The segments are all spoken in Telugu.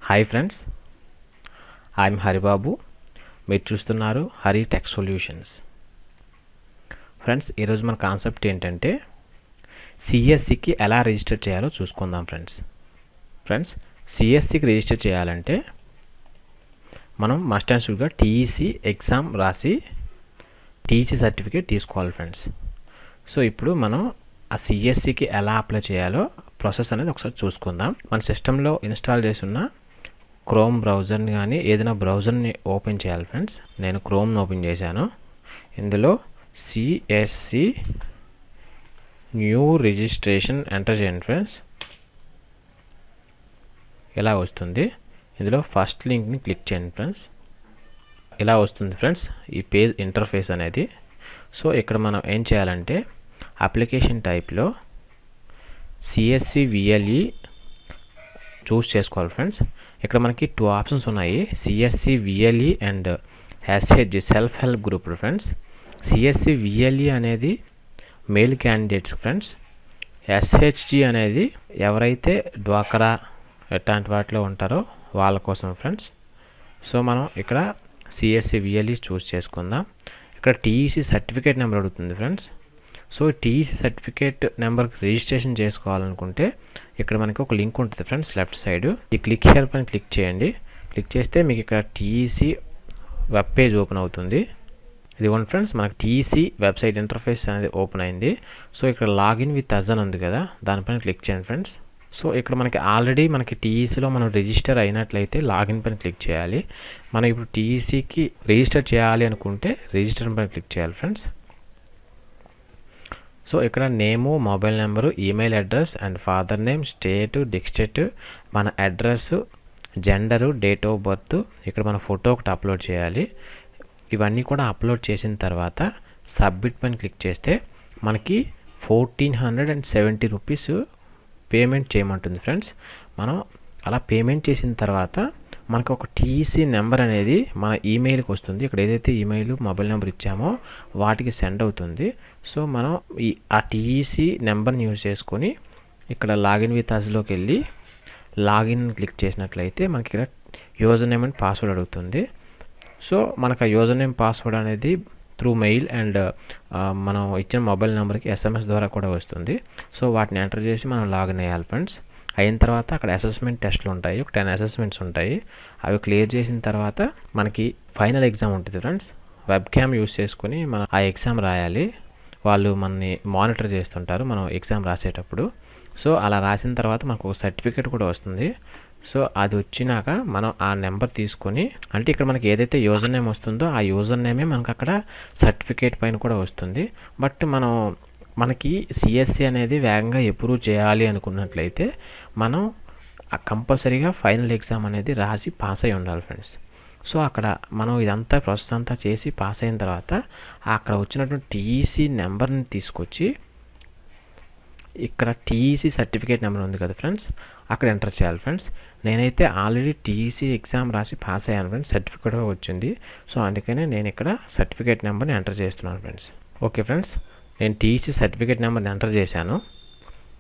Hi friends, I'm Haribabu. మీరు చూస్తున్నారు హరి టెక్ సొల్యూషన్స్. ఫ్రెండ్స్, ఈరోజు మన కాన్సెప్ట్ ఏంటంటే సిఎస్సికి ఎలా రిజిస్టర్ చేయాలో చూసుకుందాం. ఫ్రెండ్స్ సిఎస్సికి రిజిస్టర్ చేయాలంటే మనం మస్ట్ అండ్ షుడ్గా టీఈసీ ఎగ్జామ్ రాసి టీఈసీ సర్టిఫికేట్ తీసుకోవాలి ఫ్రెండ్స్. సో ఇప్పుడు మనం ఆ సిఎస్సికి ఎలా అప్లై చేయాలో ప్రాసెస్ అనేది ఒకసారి చూసుకుందాం. మన సిస్టంలో ఇన్స్టాల్ చేసి ఉన్న క్రోమ్ బ్రౌజర్ని కానీ ఏదైనా బ్రౌజర్ని ఓపెన్ చేయాలి ఫ్రెండ్స్. నేను క్రోమ్ని ఓపెన్ చేశాను. ఇందులో సిఎస్సి న్యూ రిజిస్ట్రేషన్ ఎంటర్ చేయండి ఫ్రెండ్స్. ఇలా వస్తుంది. ఇందులో ఫస్ట్ లింక్ని క్లిక్ చేయండి ఫ్రెండ్స్. ఇలా వస్తుంది ఫ్రెండ్స్ ఈ పేజ్ ఇంటర్ఫేస్ అనేది. సో ఇక్కడ మనం ఏం చేయాలంటే అప్లికేషన్ టైప్లో సిఎస్సి విఎల్ఈ చూస్ చేసుకోవాలి ఫ్రెండ్స్. ఇక్కడ మనకి 2 ఆప్షన్స్ ఉన్నాయి, CSC VLE and SH self help group friends. CSC VLE అనేది మేల్ క్యాండిడేట్స్ ఫ్రెండ్స్. ఎస్హెచ్జి అనేది ఎవరైతే డ్వాక్రా ఎట్లాంటి వాటిలో ఉంటారో వాళ్ళ కోసం ఫ్రెండ్స్. సో మనం ఇక్కడ సిఎస్సి విఎల్ఈ చూస్ చేసుకుందాం. ఇక్కడ టీఈసీ సర్టిఫికేట్ నెంబర్ అడుగుతుంది ఫ్రెండ్స్. సో టీఈసీ సర్టిఫికేట్ నెంబర్కి రిజిస్ట్రేషన్ చేసుకోవాలనుకుంటే ఇక్కడ మనకి ఒక లింక్ ఉంటుంది ఫ్రెండ్స్ లెఫ్ట్ సైడ్. ఈ క్లిక్ హియర్ పైన క్లిక్ చేయండి. క్లిక్ చేస్తే మీకు ఇక్కడ టీఈసీ వెబ్ పేజ్ ఓపెన్ అవుతుంది. ఇదిగోండి ఫ్రెండ్స్, మనకి టీఈసీ వెబ్సైట్ ఇంటర్ఫేస్ అనేది ఓపెన్ అయింది. సో ఇక్కడ లాగిన్ విత్ అజ్ అని ఉంది కదా, దానిపైన క్లిక్ చేయండి ఫ్రెండ్స్. సో ఇక్కడ మనకి ఆల్రెడీ మనకి టీఈసీలో మనం రిజిస్టర్ అయినట్లయితే లాగిన్ పైన క్లిక్ చేయాలి. మనం ఇప్పుడు టీఈసీకి రిజిస్టర్ చేయాలి అనుకుంటే రిజిస్టర్ పైన క్లిక్ చేయాలి ఫ్రెండ్స్. సో ఇక్కడ name, mobile number, email address and father name, state, district, మన address, gender, date of birth, ఇక్కడ మన ఫోటో ఒకటి అప్లోడ్ చేయాలి. ఇవన్నీ కూడా అప్లోడ్ చేసిన తర్వాత సబ్మిట్ పైన క్లిక్ చేస్తే మనకి 1470 రూపీస్ పేమెంట్ చేయమంటుంది ఫ్రెండ్స్. మనం అలా పేమెంట్ చేసిన తర్వాత మనకు ఒక టీఈసీ నెంబర్ అనేది మన ఈమెయిల్కి వస్తుంది. ఇక్కడ ఏదైతే ఈమెయిల్, మొబైల్ నెంబర్ ఇచ్చామో వాటికి సెండ్ అవుతుంది. సో మనం ఆ టీఈసీ నెంబర్ని యూజ్ చేసుకొని ఇక్కడ లాగిన్ విత్ అజ్లోకి వెళ్ళి లాగిన్ క్లిక్ చేసినట్లయితే మనకి ఇక్కడ యూజర్ నేమ్ అండ్ పాస్వర్డ్ అడుగుతుంది. సో మనకు ఆ యూజర్ నేమ్ పాస్వర్డ్ అనేది త్రూ మెయిల్ అండ్ మనం ఇచ్చిన మొబైల్ నెంబర్కి ఎస్ఎంఎస్ ద్వారా కూడా వస్తుంది. సో వాటిని ఎంటర్ చేసి మనం లాగిన్ అయ్యాలి ఫ్రెండ్స్. అయిన తర్వాత అక్కడ అసెస్మెంట్ టెస్ట్లు ఉంటాయి, ఒక 10 అసెస్మెంట్స్ ఉంటాయి. అవి క్లియర్ చేసిన తర్వాత మనకి ఫైనల్ ఎగ్జామ్ ఉంటుంది ఫ్రెండ్స్. వెబ్ క్యామ్ యూస్ చేసుకొని మనం ఆ ఎగ్జామ్ రాయాలి. వాళ్ళు మనని మానిటర్ చేస్తుంటారు మనం ఎగ్జామ్ రాసేటప్పుడు. సో అలా రాసిన తర్వాత మనకు ఒక సర్టిఫికేట్ కూడా వస్తుంది. సో అది వచ్చినాక మనం ఆ నెంబర్ తీసుకొని, అంటే ఇక్కడ మనకి ఏదైతే యూజర్ నేమ్ వస్తుందో ఆ యూజర్ నేమే మనకు అక్కడ సర్టిఫికేట్ పైన కూడా వస్తుంది. బట్ మనకి సిఎస్సి అనేది వేగంగా అప్రూవ్ చేయాలి అనుకున్నట్లయితే మనం కంపల్సరీగా ఫైనల్ ఎగ్జామ్ అనేది రాసి పాస్ అయి ఉండాలి ఫ్రెండ్స్. సో అక్కడ మనం ఇదంతా ప్రాసెస్ అంతా చేసి పాస్ అయిన తర్వాత అక్కడ వచ్చినటువంటి టీఈసీ నెంబర్ని తీసుకొచ్చి ఇక్కడ టీఈసీ సర్టిఫికేట్ నెంబర్ ఉంది కదా ఫ్రెండ్స్, అక్కడ ఎంటర్ చేయాలి ఫ్రెండ్స్. నేనైతే ఆల్రెడీ టీఈసీ ఎగ్జామ్ రాసి పాస్ అయ్యాను ఫ్రెండ్స్, సర్టిఫికేట్ వచ్చింది. సో అందుకనే నేను ఇక్కడ సర్టిఫికేట్ నెంబర్ని ఎంటర్ చేస్తున్నాను ఫ్రెండ్స్. ఓకే ఫ్రెండ్స్, నేను టీఈసీ సర్టిఫికేట్ నెంబర్ని ఎంటర్ చేశాను.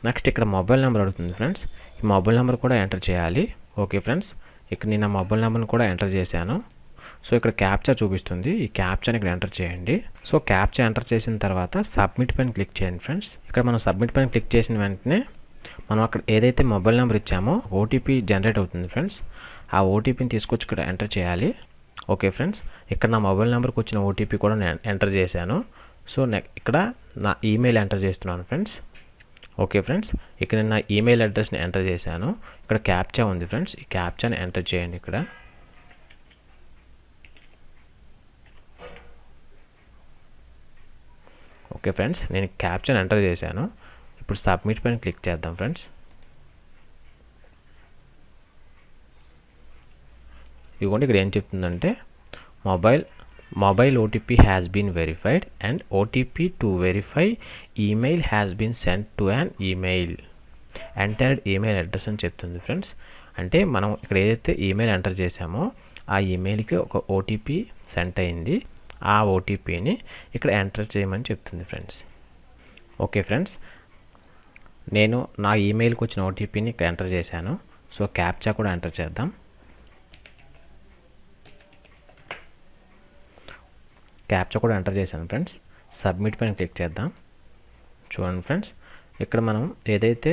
నెక్స్ట్ ఇక్కడ మొబైల్ నెంబర్ అడుగుతుంది ఫ్రెండ్స్, ఈ మొబైల్ నెంబర్ కూడా ఎంటర్ చేయాలి. ఓకే ఫ్రెండ్స్, ఇక్కడ నేను మొబైల్ నెంబర్ని కూడా ఎంటర్ చేశాను. సో ఇక్కడ క్యాప్చా చూపిస్తుంది, ఈ క్యాప్చాని ఇక్కడ ఎంటర్ చేయండి. సో క్యాప్చా ఎంటర్ చేసిన తర్వాత సబ్మిట్ పైన క్లిక్ చేయండి ఫ్రెండ్స్. ఇక్కడ మనం సబ్మిట్ పైన క్లిక్ చేసిన వెంటనే మనం అక్కడ ఏదైతే మొబైల్ నెంబర్ ఇచ్చామో ఓటీపీ జనరేట్ అవుతుంది ఫ్రెండ్స్. ఆ ఓటీపీని తీసుకొచ్చి ఇక్కడ ఎంటర్ చేయాలి. ఓకే ఫ్రెండ్స్, ఇక్కడ నా మొబైల్ నెంబర్కి వచ్చిన ఓటీపీ కూడా నేను ఎంటర్ చేశాను. సో ఇక్కడ నా ఈమెయిల్ ఎంటర్ చేస్తున్నాను ఫ్రెండ్స్. ఓకే ఫ్రెండ్స్, ఇక్కడ నేను నా ఈమెయిల్ అడ్రస్ని ఎంటర్ చేశాను. ఇక్కడ క్యాప్చా ఉంది ఫ్రెండ్స్, ఈ క్యాప్చాని ఎంటర్ చేయండి ఇక్కడ. ఓకే ఫ్రెండ్స్, నేను క్యాప్చాని ఎంటర్ చేశాను. ఇప్పుడు సబ్మిట్ పైన క్లిక్ చేద్దాం ఫ్రెండ్స్. ఇదిగోండి ఇక్కడ ఏం చెప్తుందంటే mobile OTP has been verified and OTP to verify email has been sent to an email entered email address అని చెప్తుంది ఫ్రెండ్స్. అంటే మనం ఇక్కడ ఏదైతే ఈమెయిల్ ఎంటర్ చేసామో ఆ ఈమెయిల్కి ఒక ఓటీపీ సెంట్ అయింది. ఆ ఓటీపీని ఇక్కడ ఎంటర్ చేయమని చెప్తుంది ఫ్రెండ్స్. ఓకే ఫ్రెండ్స్, నేను నా ఈమెయిల్కి వచ్చిన ఓటీపీని ఇక్కడ ఎంటర్ చేశాను. సో క్యాప్చా కూడా ఎంటర్ చేద్దాం. క్యాప్చా కూడా ఎంటర్ చేశాను ఫ్రెండ్స్. సబ్మిట్ పైన క్లిక్ చేద్దాం. చూడండి ఫ్రెండ్స్, ఇక్కడ మనం ఏదైతే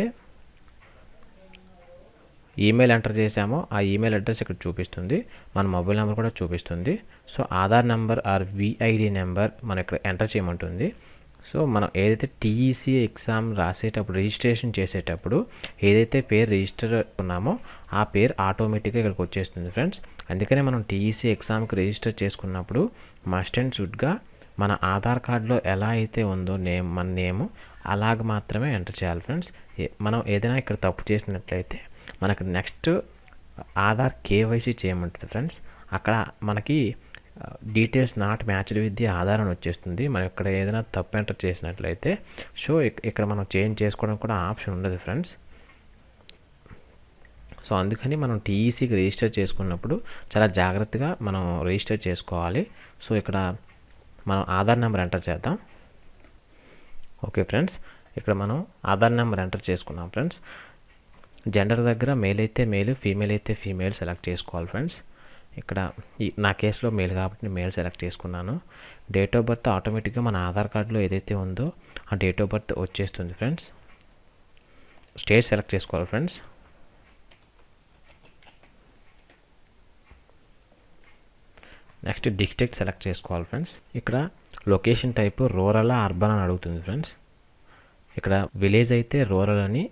ఈమెయిల్ ఎంటర్ చేసామో ఆ ఈమెయిల్ అడ్రస్ ఇక్కడ చూపిస్తుంది, మన మొబైల్ నెంబర్ కూడా చూపిస్తుంది. So Aadhaar number or VID number మనం ఇక్కడ ఎంటర్ చేయమంటుంది. సో మనం ఏదైతే టీఈసీ ఎగ్జామ్ రాసేటప్పుడు రిజిస్ట్రేషన్ చేసేటప్పుడు ఏదైతే పేరు రిజిస్టర్ ఉన్నామో ఆ పేరు ఆటోమేటిక్గా ఇక్కడికి వచ్చేస్తుంది ఫ్రెండ్స్. అందుకనే మనం టీఈసీ ఎగ్జామ్కి రిజిస్టర్ చేసుకున్నప్పుడు మస్ట్ అండ్ షుడ్గా మన ఆధార్ కార్డులో ఎలా అయితే ఉందో మన నేము అలాగ మాత్రమే ఎంటర్ చేయాలి ఫ్రెండ్స్. మనం ఏదైనా ఇక్కడ తప్పు చేసినట్లయితే మనకు నెక్స్ట్ ఆధార్ కేవైసీ చేయమంటుంది ఫ్రెండ్స్. అక్కడ మనకి details not matched with the Aadhaar అని వచ్చేస్తుంది. మనం ఇక్కడ ఏదైనా తప్పు ఎంటర్ చేసినట్లయితే సో ఇక్కడ మనం చేంజ్ చేసుకోవడం కూడా ఆప్షన్ ఉండదు ఫ్రెండ్స్. సో అందుకని మనం టీఈసీకి రిజిస్టర్ చేసుకున్నప్పుడు చాలా జాగ్రత్తగా మనం రిజిస్టర్ చేసుకోవాలి. సో ఇక్కడ మనం ఆధార్ నెంబర్ ఎంటర్ చేద్దాం. ఓకే ఫ్రెండ్స్, ఇక్కడ మనం ఆధార్ నెంబర్ ఎంటర్ చేసుకున్నాం ఫ్రెండ్స్. జెండర్ దగ్గర మేల్ అయితే మేల్, ఫీమేల్ అయితే ఫీమేల్ సెలెక్ట్ చేసుకోవాలి ఫ్రెండ్స్. ఇక్కడ నా కేసులో మేల్ కాబట్టి నేను మేల్ సెలెక్ట్ చేసుకున్నాను. డేట్ ఆఫ్ బర్త్ ఆటోమేటిక్గా మన ఆధార్ కార్డులో ఏదైతే ఉందో ఆ డేట్ ఆఫ్ బర్త్ వచ్చేస్తుంది ఫ్రెండ్స్. స్టేట్ సెలెక్ట్ చేసుకోవాలి ఫ్రెండ్స్. నెక్స్ట్ డిస్ట్రిక్ట్ సెలెక్ట్ చేసుకోవాలి ఫ్రెండ్స్. ఇక్కడ లొకేషన్ టైపు రూరల్ అర్బన్ అని అడుగుతుంది ఫ్రెండ్స్. ఇక్కడ విలేజ్ అయితే రూరల్ అని,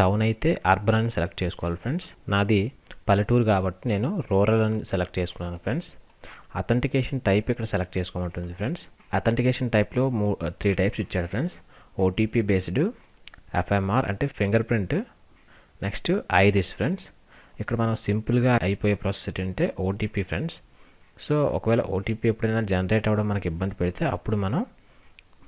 టౌన్ అయితే అర్బన్ అని సెలెక్ట్ చేసుకోవాలి ఫ్రెండ్స్. నాది పల్లెటూరు కాబట్టి నేను రూరల్ అని సెలెక్ట్ చేసుకున్నాను ఫ్రెండ్స్. అథెంటికేషన్ టైప్ ఇక్కడ సెలెక్ట్ చేసుకోమంటుంది ఫ్రెండ్స్. అథెంటికేషన్ టైప్లో 3 టైప్స్ ఇచ్చాడు ఫ్రెండ్స్. ఓటీపీ బేస్డ్, ఎఫ్ఎంఆర్ అంటే finger print, next iris friends. ఇక్కడ మనం సింపుల్గా అయిపోయే ప్రాసెస్ ఏంటంటే ఓటీపీ ఫ్రెండ్స్. సో ఒకవేళ ఓటీపీ ఎప్పుడైనా జనరేట్ అవ్వడం మనకి ఇబ్బంది పెడితే అప్పుడు మనం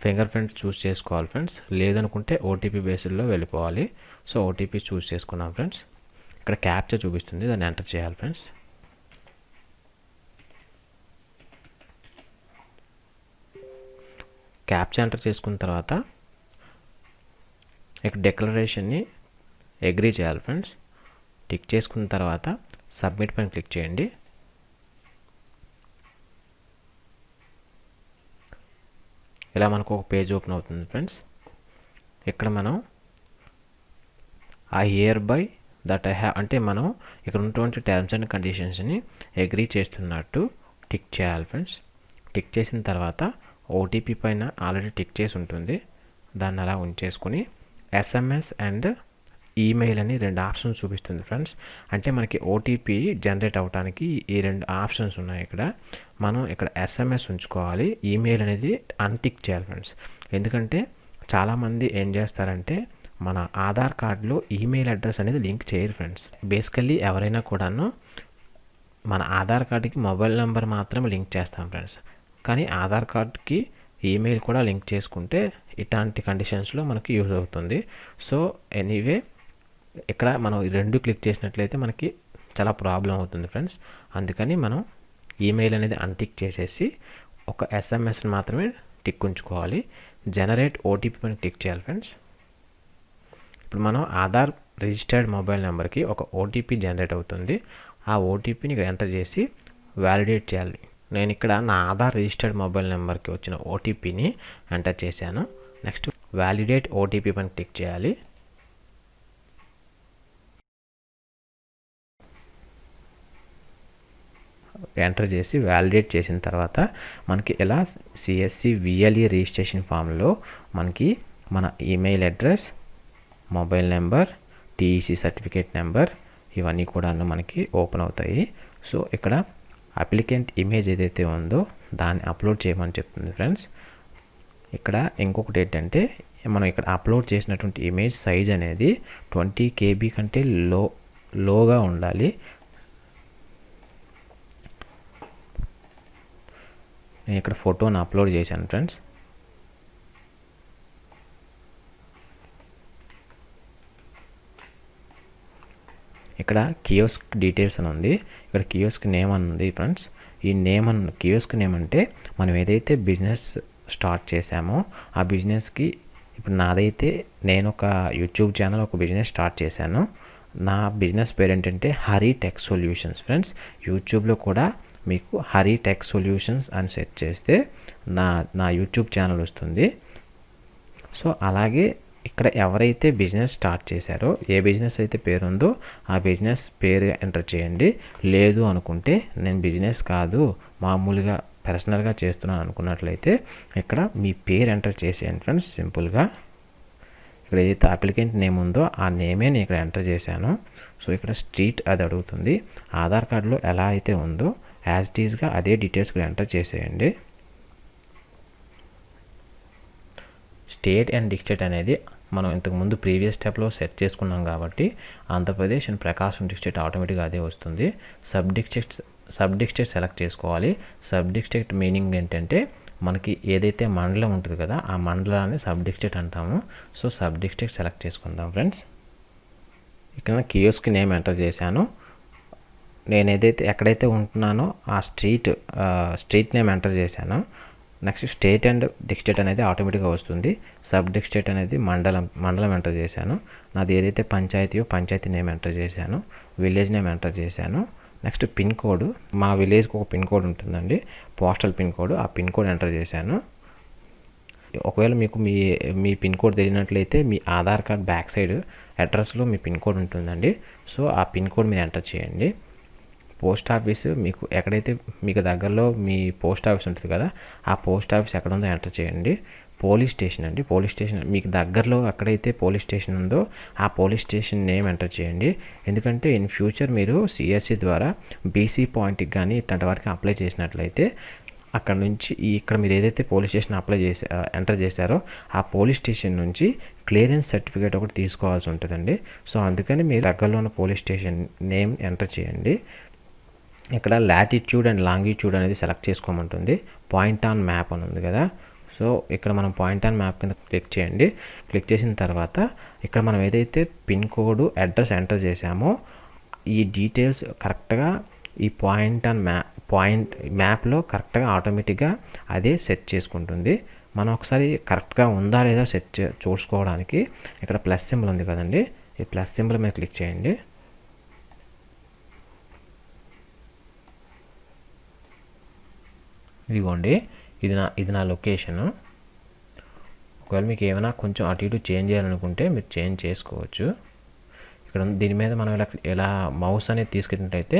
ఫింగర్ ప్రింట్ చూస్ చేసుకోవాలి ఫ్రెండ్స్. లేదనుకుంటే ఓటీపీ బేస్డ్లో వెళ్ళిపోవాలి. సో ఓటీపీ చూస్ చేసుకున్నాం ఫ్రెండ్స్. ఇక్కడ క్యాప్చా చూపిస్తుంది, దాన్ని ఎంటర్ చేయాలి ఫ్రెండ్స్. క్యాప్చా ఎంటర్ చేసుకున్న తర్వాత ఇక్కడ డిక్లరేషన్ని అగ్రీ చేయాలి ఫ్రెండ్స్. టిక్ చేసుకున్న తర్వాత సబ్మిట్ పైన క్లిక్ చేయండి. ఇలా మనకు ఒక పేజ్ ఓపెన్ అవుతుంది ఫ్రెండ్స్. ఇక్కడ మనం I here by that I have అంటే మనం ఇక్కడ ఉన్నటువంటి టర్మ్స్ అండ్ కండిషన్స్ని అగ్రీ చేస్తున్నట్టు టిక్ చేయాలి ఫ్రెండ్స్. టిక్ చేసిన తర్వాత ఓటీపీ పైన ఆల్రెడీ టిక్ చేసి ఉంటుంది, దాన్ని అలా ఉంచేసుకొని ఎస్ఎంఎస్ అండ్ ఈమెయిల్ అని 2 ఆప్షన్స్ చూపిస్తుంది ఫ్రెండ్స్. అంటే మనకి ఓటీపీ జనరేట్ అవ్వడానికి ఈ 2 ఆప్షన్స్ ఉన్నాయి. ఇక్కడ మనం ఇక్కడ ఎస్ఎంఎస్ ఉంచుకోవాలి, ఈమెయిల్ అనేది అన్టిక్ చేయాలి ఫ్రెండ్స్. ఎందుకంటే చాలామంది ఏం చేస్తారంటే మన ఆధార్ కార్డులో ఈమెయిల్ అడ్రస్ అనేది లింక్ చేయరు ఫ్రెండ్స్. బేసికల్లీ ఎవరైనా కూడాను మన ఆధార్ కార్డుకి మొబైల్ నెంబర్ మాత్రం లింక్ చేస్తాం ఫ్రెండ్స్. కానీ ఆధార్ కార్డుకి ఈమెయిల్ కూడా లింక్ చేసుకుంటే ఇట్లాంటి కండిషన్స్లో మనకి యూజ్ అవుతుంది. సో ఎనీవే ఇక్కడ మనం 2 క్లిక్ చేసినట్లయితే మనకి చాలా ప్రాబ్లం అవుతుంది ఫ్రెండ్స్. అందుకని మనం ఈమెయిల్ అనేది అన్టిక్ చేసేసి ఒక ఎస్ఎంఎస్ని మాత్రమే టిక్ ఉంచుకోవాలి. జనరేట్ ఓటీపీ పైన క్లిక్ చేయాలి ఫ్రెండ్స్. ఇప్పుడు మనం ఆధార్ రిజిస్టర్డ్ మొబైల్ నెంబర్కి ఒక ఓటీపీ జనరేట్ అవుతుంది. ఆ ఓటీపీని ఇక్కడ ఎంటర్ చేసి వ్యాలిడేట్ చేయాలి. నేను ఇక్కడ నా ఆధార్ రిజిస్టర్డ్ మొబైల్ నెంబర్కి వచ్చిన ఓటీపీని ఎంటర్ చేశాను. నెక్స్ట్ వ్యాలిడేట్ ఓటీపీ పైన క్లిక్ చేయాలి. ఎంటర్ చేసి వ్యాలిడేట్ చేసిన తర్వాత మనకి ఇలా సిఎస్సి విఎల్ఈ రిజిస్ట్రేషన్ ఫామ్లో మనకి మన email address, mobile number, TEC certificate number ఇవన్నీ కూడా మనకి ఓపెన్ అవుతాయి. సో ఇక్కడ అప్లికెంట్ ఇమేజ్ ఏదైతే ఉందో దాన్ని అప్లోడ్ చేయమని చెప్తుంది ఫ్రెండ్స్. ఇక్కడ ఇంకొకటి ఏంటంటే మనం ఇక్కడ అప్లోడ్ చేసినటువంటి ఇమేజ్ సైజ్ అనేది 20 KB కంటే లోగా ఉండాలి. నేను ఇక్కడ ఫోటోని అప్లోడ్ చేశాను ఫ్రెండ్స్. ఇక్కడ కియోస్క్ డీటెయిల్స్ అని ఉంది, ఇక్కడ కియోస్క్ నేమ్ అని ఉంది ఫ్రెండ్స్. ఈ కియోస్క్ నేమ్ అంటే మనం ఏదైతే బిజినెస్ స్టార్ట్ చేశామో ఆ బిజినెస్కి ఇప్పుడు నాదైతే నేను ఒక యూట్యూబ్ ఛానల్ ఒక బిజినెస్ స్టార్ట్ చేశాను. నా బిజినెస్ పేరు ఏంటంటే హరి టెక్ సొల్యూషన్స్ ఫ్రెండ్స్. యూట్యూబ్లో కూడా మీకు హరి టెక్ సొల్యూషన్స్ అని సెర్చ్ చేస్తే నా యూట్యూబ్ ఛానల్ వస్తుంది. సో అలాగే ఇక్కడ ఎవరైతే బిజినెస్ స్టార్ట్ చేశారో, ఏ బిజినెస్ అయితే పేరు ఉందో ఆ బిజినెస్ పేరు ఎంటర్ చేయండి. లేదు అనుకుంటే నేను బిజినెస్ కాదు మామూలుగా పర్సనల్గా చేస్తున్నాను అనుకున్నట్లయితే ఇక్కడ మీ పేరు ఎంటర్ చేసేయండి ఫ్రెండ్స్. సింపుల్గా ఇక్కడ ఏదైతే అప్లికెంట్ నేమ్ ఉందో ఆ నేమే నేను ఇక్కడ ఎంటర్ చేశాను. సో ఇక్కడ స్ట్రీట్ అది అడుగుతుంది. ఆధార్ కార్డులో ఎలా అయితే ఉందో యాజ్ ఇట్ ఈస్గా అదే డీటెయిల్స్ ఇక్కడ ఎంటర్ చేసేయండి. స్టేట్ అండ్ డిస్ట్రిక్ట్ అనేది మనం ఇంతకుముందు ప్రీవియస్ స్టెప్లో సెట్ చేసుకున్నాం కాబట్టి ఆంధ్రప్రదేశ్ అండ్ ప్రకాశం డిస్ట్రిక్ట్ ఆటోమేటిక్గా అదే వస్తుంది. సబ్ డిస్ట్రిక్ట్ సెలెక్ట్ చేసుకోవాలి. సబ్ డిస్ట్రిక్ట్ మీనింగ్ ఏంటంటే మనకి ఏదైతే మండలం ఉంటుంది కదా ఆ మండలాన్ని సబ్ డిస్ట్రిక్ట్ అంటాము. సో సబ్ డిస్ట్రిక్ట్ సెలెక్ట్ చేసుకుందాం ఫ్రెండ్స్. ఇక్కడ కియోస్క్ నేమ్ ఎంటర్ చేశాను. నేను ఎక్కడైతే ఉంటున్నానో ఆ స్ట్రీట్ నేమ్ ఎంటర్ చేశాను. నెక్స్ట్ స్టేట్ అండ్ డిస్ట్రిక్ట్ అనేది ఆటోమేటిక్గా వస్తుంది. సబ్ డిస్ట్రిక్ట్ అనేది మండలం ఎంటర్ చేశాను. నాది ఏదైతే పంచాయతీయో పంచాయతీ నేమ్ ఎంటర్ చేశాను. విలేజ్ నేమ్ ఎంటర్ చేశాను. నెక్స్ట్ పిన్ కోడ్, మా విలేజ్కి ఒక పిన్ కోడ్ ఉంటుందండి, పోస్టల్ పిన్ కోడ్. ఆ పిన్ కోడ్ ఎంటర్ చేశాను. ఒకవేళ మీకు మీ పిన్ కోడ్ తెలియనట్లయితే మీ ఆధార్ కార్డ్ బ్యాక్ సైడ్ అడ్రస్లో మీ పిన్ కోడ్ ఉంటుందండి. సో ఆ పిన్ కోడ్ మీరు ఎంటర్ చేయండి. పోస్ట్ ఆఫీస్ మీకు ఎక్కడైతే మీకు దగ్గరలో మీ పోస్ట్ ఆఫీస్ ఉంటుంది కదా ఆ పోస్ట్ ఆఫీస్ ఎక్కడ ఉందో ఎంటర్ చేయండి. పోలీస్ స్టేషన్ అండి, పోలీస్ స్టేషన్ మీకు దగ్గరలో ఎక్కడైతే పోలీస్ స్టేషన్ ఉందో ఆ పోలీస్ స్టేషన్ నేమ్ ఎంటర్ చేయండి. ఎందుకంటే ఇన్ ఫ్యూచర్ మీరు సిఎస్సి ద్వారా బీసీ పాయింట్కి కానీ ఇట్లాంటి వారికి అప్లై చేసినట్లయితే అక్కడ నుంచి ఇక్కడ మీరు ఏదైతే పోలీస్ స్టేషన్ ఎంటర్ చేశారో ఆ పోలీస్ స్టేషన్ నుంచి క్లియరెన్స్ సర్టిఫికేట్ ఒకటి తీసుకోవాల్సి ఉంటుందండి. సో అందుకని మీరు దగ్గరలో ఉన్న పోలీస్ స్టేషన్ నేమ్ ఎంటర్ చేయండి. ఇక్కడ లాటిట్యూడ్ అండ్ లాంగిట్యూడ్ అనేది సెలెక్ట్ చేసుకోమంటుంది. పాయింట్ ఆన్ మ్యాప్ అని ఉంది కదా, సో ఇక్కడ మనం పాయింట్ ఆన్ మ్యాప్ కింద క్లిక్ చేయండి. క్లిక్ చేసిన తర్వాత ఇక్కడ మనం ఏదైతే పిన్ కోడ్ అడ్రస్ ఎంటర్ చేసామో ఈ డీటెయిల్స్ కరెక్ట్గా ఈ పాయింట్ మ్యాప్లో కరెక్ట్గా ఆటోమేటిక్గా అదే సెట్ చేసుకుంటుంది. మనం ఒకసారి కరెక్ట్గా ఉందా లేదా చూసుకోవడానికి ఇక్కడ ప్లస్ సింబల్ ఉంది కదండి, ఈ ప్లస్ సింబల్ మీద క్లిక్ చేయండి. ఇదిగోండి ఇది నా లొకేషను. ఒకవేళ మీకు ఏమైనా కొంచెం అటు ఇటు చేంజ్ చేయాలనుకుంటే మీరు చేంజ్ చేసుకోవచ్చు. ఇక్కడ దీని మీద మనం ఇలా మౌస్ అనేది తీసుకెళ్ళినట్టయితే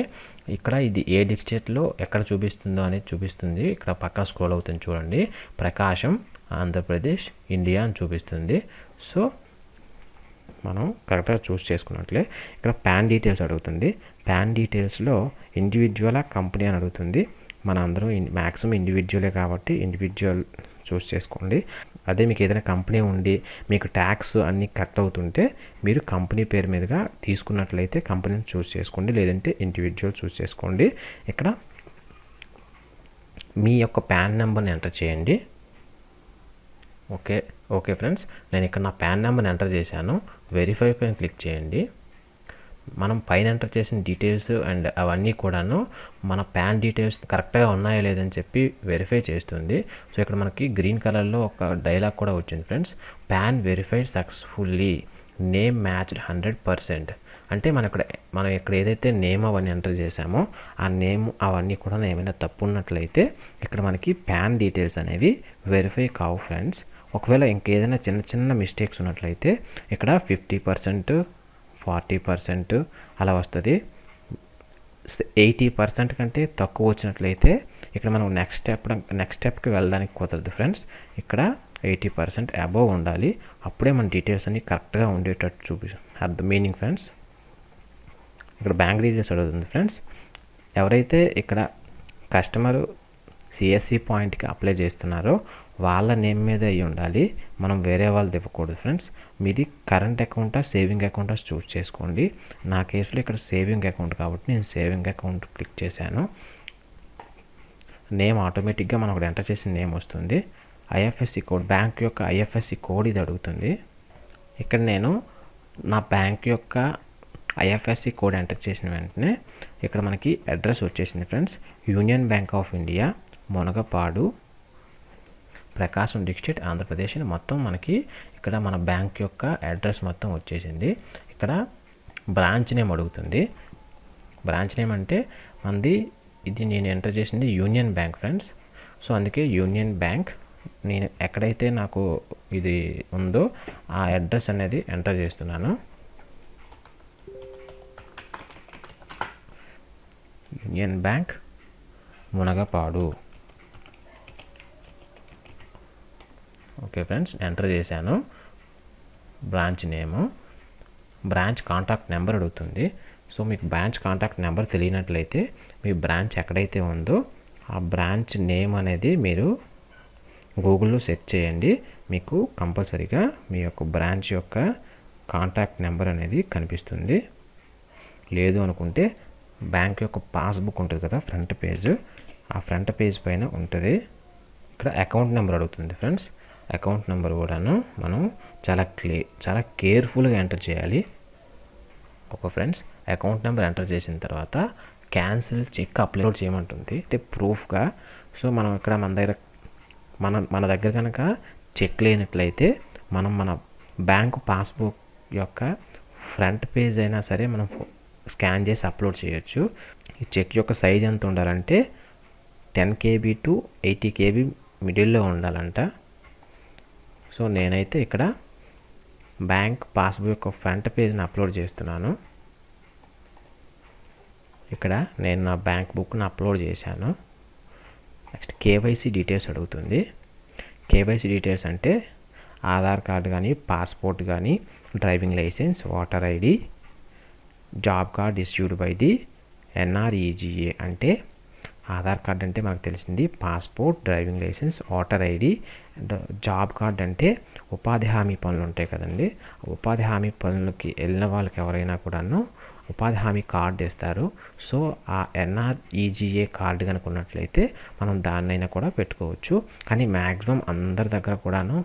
ఇక్కడ ఇది ఏ డిస్ట్రిక్ట్లో ఎక్కడ చూపిస్తుందో అనేది చూపిస్తుంది. ఇక్కడ పక్కన స్క్రోల్ అవుతుంది చూడండి, ప్రకాశం ఆంధ్రప్రదేశ్ ఇండియా అని చూపిస్తుంది. సో మనం కరెక్ట్గా చూస్ చేసుకున్నట్లే ఇక్కడ పాన్ డీటెయిల్స్ అడుగుతుంది. పాన్ డీటెయిల్స్లో ఇండివిజువల్ కంపెనీ అని అడుగుతుంది. మన అందరం మ్యాక్సిమం ఇండివిజువలే కాబట్టి ఇండివిజువల్ చూస్ చేసుకోండి. అదే మీకు ఏదైనా కంపెనీ ఉండి మీకు ట్యాక్స్ అన్నీ కట్ అవుతుంటే మీరు కంపెనీ పేరు మీదుగా తీసుకున్నట్లయితే కంపెనీని చూస్ చేసుకోండి, లేదంటే ఇండివిజువల్ చూస్ చేసుకోండి. ఇక్కడ మీ యొక్క పాన్ నెంబర్ని ఎంటర్ చేయండి. ఓకే ఫ్రెండ్స్, నేను ఇక్కడ నా పాన్ నెంబర్ని ఎంటర్ చేశాను. వెరిఫై పైన క్లిక్ చేయండి. మనం పైన ఎంటర్ చేసిన డీటెయిల్స్ అండ్ అవన్నీ కూడాను మన పాన్ డీటెయిల్స్ కరెక్ట్గా ఉన్నాయో లేదని చెప్పి వెరిఫై చేస్తుంది. సో ఇక్కడ మనకి గ్రీన్ కలర్లో ఒక డైలాగ్ కూడా వచ్చింది friends, pan verified successfully, name matched 100%. అంటే మనం ఇక్కడ ఏదైతే నేమ్ అవన్నీ ఎంటర్ చేసామో ఆ నేమ్ అవన్నీ కూడా ఏమైనా తప్పు ఉన్నట్లయితే ఇక్కడ మనకి పాన్ డీటెయిల్స్ అనేవి వెరిఫై కావు ఫ్రెండ్స్. ఒకవేళ ఇంకేదైనా చిన్న మిస్టేక్స్ ఉన్నట్లయితే ఇక్కడ 50%, 40% అలా వస్తుంది. 80% కంటే తక్కువ వచ్చినట్లయితే ఇక్కడ మనం నెక్స్ట్ స్టెప్కి వెళ్ళడానికి కుదరదు ఫ్రెండ్స్. ఇక్కడ 80% అబోవ్ ఉండాలి, అప్పుడే మన డీటెయిల్స్ అన్ని కరెక్ట్గా ఉండేటట్టు మీనింగ్ ఫ్రెండ్స్. ఇక్కడ బ్యాంక్ డీటెయిల్స్ అడుగుతుంది ఫ్రెండ్స్. ఎవరైతే ఇక్కడ కస్టమరు సిఎస్సి పాయింట్కి అప్లై చేస్తున్నారో వాళ్ళ నేమ్ మీద అయ్యి ఉండాలి, మనం వేరే వాళ్ళది ఇవ్వకూడదు ఫ్రెండ్స్. మీది కరెంట్ అకౌంటా సేవింగ్ అకౌంటా చూస్ చేసుకోండి. నా కేసులో ఇక్కడ సేవింగ్ అకౌంట్ కాబట్టి నేను సేవింగ్ అకౌంట్ క్లిక్ చేశాను. నేమ్ ఆటోమేటిక్గా మనం ఒకటి ఎంటర్ చేసిన నేమ్ వస్తుంది. ఐఎఫ్ఎస్సి కోడ్, బ్యాంక్ యొక్క ఐఎఫ్ఎస్సి కోడ్ ఇది అడుగుతుంది. ఇక్కడ నేను నా బ్యాంక్ యొక్క ఐఎఫ్ఎస్సి కోడ్ ఎంటర్ చేసిన వెంటనే ఇక్కడ మనకి అడ్రస్ వచ్చేసింది friends. Union bank of India, Munagapadu, Prakasam district, Andhra Pradesh మొత్తం మనకి ఇక్కడ మన బ్యాంక్ యొక్క అడ్రస్ మొత్తం వచ్చేసింది. ఇక్కడ బ్రాంచ్ నేమ్ అడుగుతుంది. బ్రాంచ్ నేమ్ అంటే మనది ఇది నేను ఎంటర్ చేసింది యూనియన్ బ్యాంక్ ఫ్రెండ్స్. సో అందుకే యూనియన్ బ్యాంక్ నేను ఎక్కడైతే నాకు ఇది ఉందో ఆ అడ్రస్ అనేది ఎంటర్ చేస్తున్నాను. Union bank Munagapadu. Okay friends, enter చేశాను. Branch name, branch contact number అడుగుతుంది. సో మీకు బ్రాంచ్ కాంటాక్ట్ నెంబర్ తెలియనట్లయితే మీ బ్రాంచ్ ఎక్కడైతే ఉందో ఆ బ్రాంచ్ నేమ్ అనేది మీరు గూగుల్లో సెర్చ్ చేయండి. మీకు కంపల్సరీగా మీ యొక్క బ్రాంచ్ యొక్క కాంటాక్ట్ నెంబర్ అనేది కనిపిస్తుంది. లేదు అనుకుంటే బ్యాంక్ యొక్క పాస్బుక్ ఉంటుంది కదా ఫ్రంట్ పేజ్, ఆ ఫ్రంట్ పేజ్ పైన ఉంటుంది. ఇక్కడ అకౌంట్ నెంబర్ అడుగుతుంది ఫ్రెండ్స్. అకౌంట్ నెంబర్ కూడాను మనం చాలా కేర్ఫుల్గా ఎంటర్ చేయాలి. Okay friends, account number enter చేసిన తర్వాత క్యాన్సిల్ చెక్ అప్లోడ్ చేయమంటుంది, అంటే ప్రూఫ్గా. సో మనం ఇక్కడ మన దగ్గర కనుక చెక్ లేనట్లయితే మనం మన బ్యాంకు పాస్బుక్ యొక్క ఫ్రంట్ పేజ్ అయినా సరే మనం స్కాన్ చేసి అప్లోడ్ చేయొచ్చు. ఈ చెక్ యొక్క సైజ్ ఎంత ఉండాలంటే 10 KB to 80 KB మిడిల్లో ఉండాలంట. సో నేనైతే ఇక్కడ బ్యాంక్ పాస్బుక్ యొక్క ఫ్రంట్ పేజ్ని అప్లోడ్ చేస్తున్నాను. ఇక్కడ నేను నా బ్యాంక్ బుక్ని అప్లోడ్ చేశాను. నెక్స్ట్ కేవైసీ డీటెయిల్స్ అడుగుతుంది. కేవైసీ డీటెయిల్స్ అంటే ఆధార్ కార్డు కానీ, పాస్పోర్ట్ కానీ, driving licence, voter ID, job card issued by the NREGA అంటే ఆధార్ కార్డ్ అంటే మనకు తెలిసింది, passport, driving licence, voter ID, job card అంటే ఉపాధి హామీ పనులు ఉంటాయి కదండి. ఉపాధి హామీ పనులకి వెళ్ళిన వాళ్ళకి ఎవరైనా కూడాను ఉపాధి హామీ కార్డు ఇస్తారు. సో ఆ NREGA కార్డు కనుక ఉన్నట్లయితే మనం దాన్నైనా కూడా పెట్టుకోవచ్చు. కానీ మ్యాక్సిమం అందరి దగ్గర కూడాను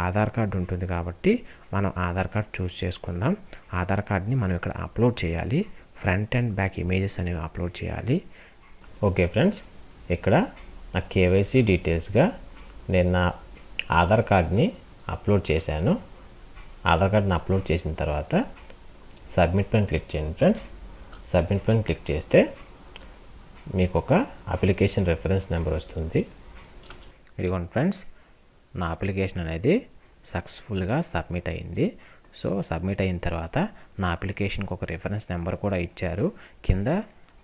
ఆధార్ కార్డు ఉంటుంది కాబట్టి మనం ఆధార్ కార్డ్ చూస్ చేసుకుందాం. ఆధార్ కార్డ్ని మనం ఇక్కడ అప్లోడ్ చేయాలి. ఫ్రంట్ అండ్ బ్యాక్ ఇమేజెస్ అనేవి అప్లోడ్ చేయాలి. ఓకే ఫ్రెండ్స్, ఇక్కడ నా కేవైసీ డీటెయిల్స్గా నేను నా ఆధార్ కార్డ్ని అప్లోడ్ చేశాను. ఆధార్ కార్డ్ని అప్లోడ్ చేసిన తర్వాత సబ్మిట్ పైన క్లిక్ చేయండి ఫ్రెండ్స్. సబ్మిట్ పైన క్లిక్ చేస్తే మీకు ఒక అప్లికేషన్ రెఫరెన్స్ నెంబర్ వస్తుంది. ఇదిగోండి ఫ్రెండ్స్, నా అప్లికేషన్ అనేది సక్సెస్ఫుల్గా సబ్మిట్ అయింది. సో సబ్మిట్ అయిన తర్వాత నా అప్లికేషన్కి ఒక రెఫరెన్స్ నెంబర్ కూడా ఇచ్చారు. కింద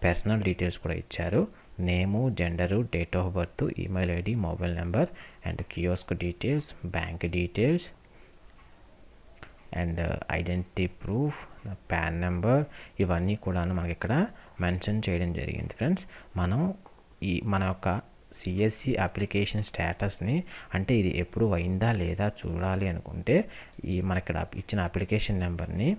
పర్సనల్ డీటెయిల్స్ కూడా ఇచ్చారు. Name, gender, date of birth, email ID, mobile number and kiosk details, bank details and identity proof, PAN number, ఇవన్నీ కూడా మనకి ఇక్కడ మెన్షన్ చేయడం జరిగింది ఫ్రెండ్స్. మన యొక్క సిఎస్సి అప్లికేషన్ స్టేటస్ని, అంటే ఇది ఎప్పుడు అయిందా లేదా చూడాలి అనుకుంటే మనకి ఇక్కడ ఇచ్చిన అప్లికేషన్ నెంబర్ని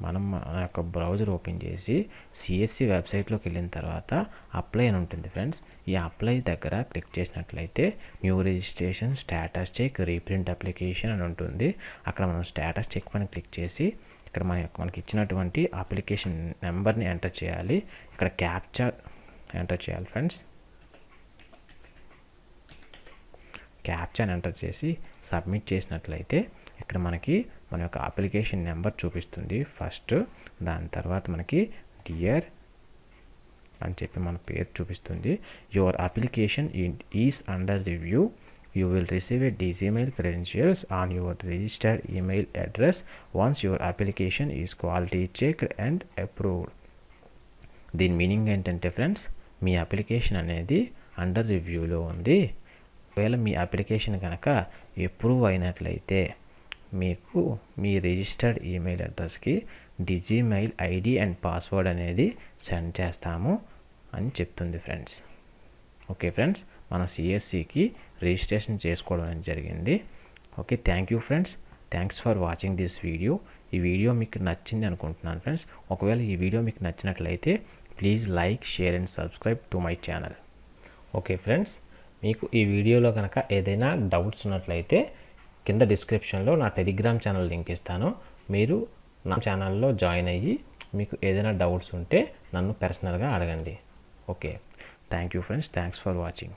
మనం మన యొక్క బ్రౌజర్ ఓపెన్ చేసి సిఎస్సి వెబ్సైట్లోకి వెళ్ళిన తర్వాత అప్లై అని ఉంటుంది ఫ్రెండ్స్. ఈ అప్లై దగ్గర క్లిక్ చేసినట్లయితే new registration, status check, reprint application అని ఉంటుంది. అక్కడ మనం స్టేటస్ చెక్ పైన క్లిక్ చేసి ఇక్కడ మనకి ఇచ్చినటువంటి అప్లికేషన్ నెంబర్ని ఎంటర్ చేయాలి. ఇక్కడ క్యాప్చా ఎంటర్ చేయాలి ఫ్రెండ్స్. క్యాప్చాని ఎంటర్ చేసి సబ్మిట్ చేసినట్లయితే ఇక్కడ మనకి మన యొక్క అప్లికేషన్ నెంబర్ చూపిస్తుంది ఫస్ట్. దాని తర్వాత మనకి డియర్ అని చెప్పి మన పేరు చూపిస్తుంది. Your application is under review. You will receive a Gmail credentials on your registered email address once your application is quality checked and approved. దీని మీనింగ్ ఏంటంటే ఫ్రెండ్స్, మీ అప్లికేషన్ అనేది అండర్ రివ్యూలో ఉంది. ఒకవేళ మీ అప్లికేషన్ కనుక అప్రూవ్ అయినట్లయితే మీకు మీ రిజిస్టర్డ్ ఈమెయిల్ అడ్రస్కి Gmail ఐడి అండ్ పాస్వర్డ్ అనేది సెండ్ చేస్తాము అని చెప్తుంది ఫ్రెండ్స్. ఓకే ఫ్రెండ్స్, మన సిఎస్సికి రిజిస్ట్రేషన్ చేసుకోవడం అనేది జరిగింది. Okay, thank you friends. Thanks for watching this video. ఈ వీడియో మీకు నచ్చింది అనుకుంటున్నాను ఫ్రెండ్స్. ఒకవేళ ఈ వీడియో మీకు నచ్చినట్లయితే please like, share and subscribe to my channel. Okay friends, మీకు ఈ వీడియోలో కనుక ఏదైనా డౌట్స్ ఉన్నట్లయితే కింద డిస్క్రిప్షన్లో నా టెలిగ్రామ్ ఛానల్ లింక్ ఇస్తాను. మీరు నా ఛానల్లో జాయిన్ అయ్యి మీకు ఏదైనా డౌట్స్ ఉంటే నన్ను పర్సనల్గా అడగండి. Okay, thank you friends. Thanks for watching.